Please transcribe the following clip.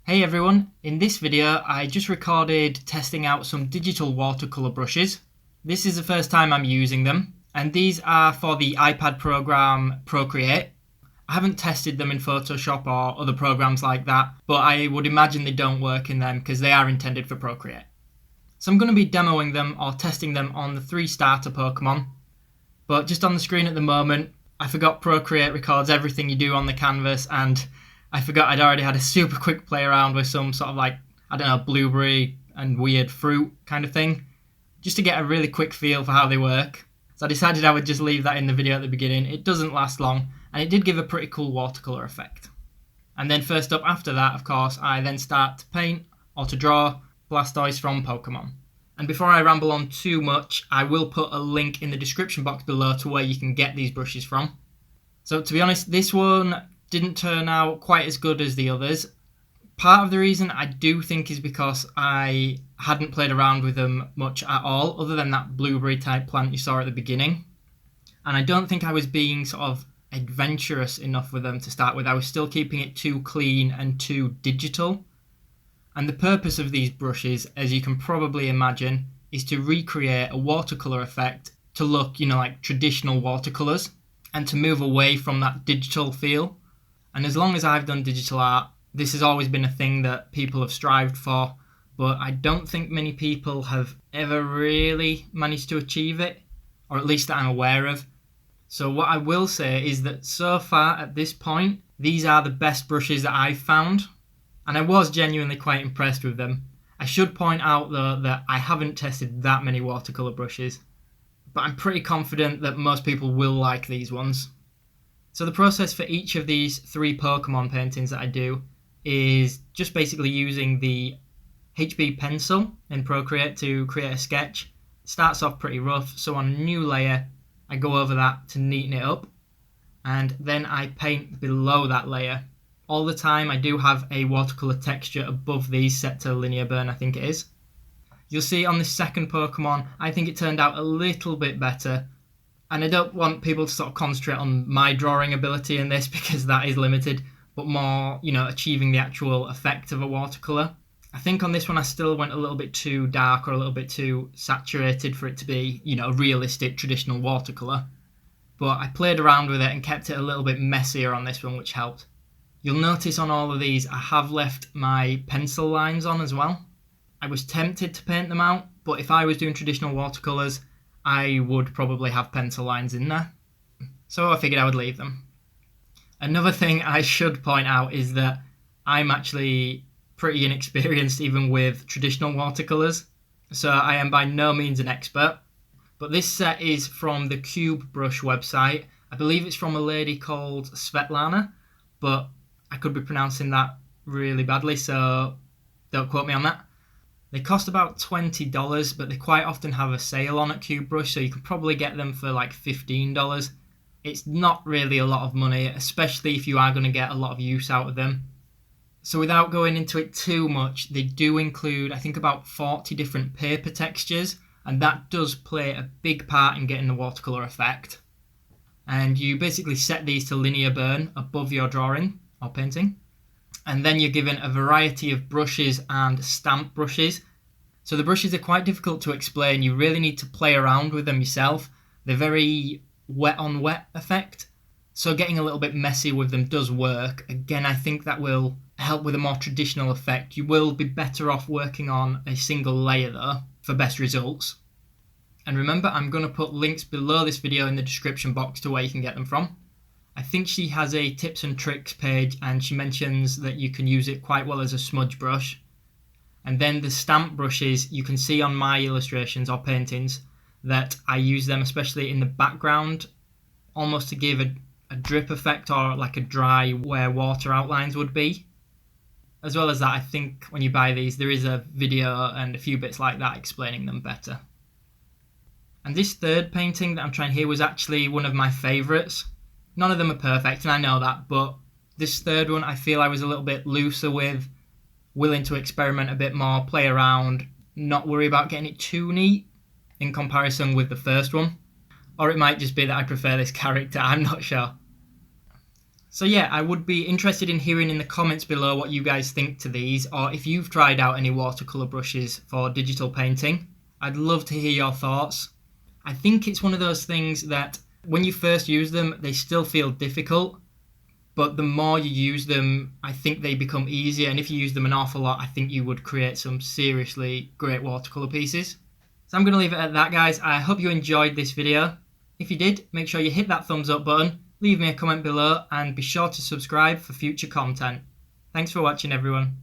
Hey everyone, in this video I just recorded testing out some digital watercolor brushes. This is the first time I'm using them, and these are for the iPad program Procreate. I haven't tested them in Photoshop or other programs like that, but I would imagine they don't work in them because they are intended for Procreate. So I'm going to be demoing them or testing them on the 3 starter Pokemon, but just on the screen at the moment I forgot Procreate records everything you do on the canvas, and I forgot I'd already had a super quick play around with some sort of blueberry and weird fruit kind of thing, just to get a really quick feel for how they work. So I decided I would just leave that in the video at the beginning. It doesn't last long, and it did give a pretty cool watercolor effect. And then first up after that, of course, I then start to paint or to draw Blastoise from Pokemon. And before I ramble on too much, I will put a link in the description box below to where you can get these brushes from. So to be honest, this one didn't turn out quite as good as the others. Part of the reason I do think is because I hadn't played around with them much at all, other than that blueberry type plant you saw at the beginning. And I don't think I was being sort of adventurous enough with them to start with. I was still keeping it too clean and too digital. And the purpose of these brushes, as you can probably imagine, is to recreate a watercolor effect to look, like traditional watercolors, and to move away from that digital feel. And as long as I've done digital art, this has always been a thing that people have strived for, but I don't think many people have ever really managed to achieve it, or at least that I'm aware of. So what I will say is that so far at this point, these are the best brushes that I've found, and I was genuinely quite impressed with them. I should point out though that I haven't tested that many watercolor brushes, but I'm pretty confident that most people will like these ones. So the process for each of these 3 Pokemon paintings that I do is just basically using the HB pencil in Procreate to create a sketch. It starts off pretty rough, so on a new layer I go over that to neaten it up, and then I paint below that layer. All the time I do have a watercolor texture above these set to linear burn, I think it is. You'll see on the second Pokemon I think it turned out a little bit better. And I don't want people to sort of concentrate on my drawing ability in this because that is limited, but more, achieving the actual effect of a watercolour. I think on this one I still went a little bit too dark or a little bit too saturated for it to be, a realistic traditional watercolour. But I played around with it and kept it a little bit messier on this one, which helped. You'll notice on all of these I have left my pencil lines on as well. I was tempted to paint them out, but if I was doing traditional watercolours, I would probably have pencil lines in there, so I figured I would leave them. Another thing I should point out is that I'm actually pretty inexperienced even with traditional watercolours, so I am by no means an expert. But this set is from the Cube Brush website. I believe it's from a lady called Svetlana, but I could be pronouncing that really badly, so don't quote me on that. They cost about $20, but they quite often have a sale on at Cube Brush, so you can probably get them for like $15. It's not really a lot of money, especially if you are going to get a lot of use out of them. So without going into it too much, they do include, I think, about 40 different paper textures, and that does play a big part in getting the watercolour effect. And you basically set these to linear burn above your drawing or painting. And then you're given a variety of brushes and stamp brushes. So the brushes are quite difficult to explain. You really need to play around with them yourself. They're very wet on wet effect. So getting a little bit messy with them does work. Again, I think that will help with a more traditional effect. You will be better off working on a single layer though for best results. And remember, I'm going to put links below this video in the description box to where you can get them from. I think she has a tips and tricks page, and she mentions that you can use it quite well as a smudge brush. And then the stamp brushes, you can see on my illustrations or paintings that I use them especially in the background, almost to give a drip effect or like a dry where water outlines would be. As well as that, I think when you buy these there is a video and a few bits like that explaining them better. And this third painting that I'm trying here was actually one of my favourites. None of them are perfect, and I know that, but this third one I feel I was a little bit looser with, willing to experiment a bit more, play around, not worry about getting it too neat in comparison with the first one. Or it might just be that I prefer this character, I'm not sure. So yeah, I would be interested in hearing in the comments below what you guys think to these, or if you've tried out any watercolor brushes for digital painting. I'd love to hear your thoughts. I think it's one of those things that when you first use them, they still feel difficult, but the more you use them, I think they become easier, and if you use them an awful lot, I think you would create some seriously great watercolor pieces. So I'm going to leave it at that, guys. I hope you enjoyed this video. If you did, make sure you hit that thumbs up button, leave me a comment below, and be sure to subscribe for future content. Thanks for watching, everyone.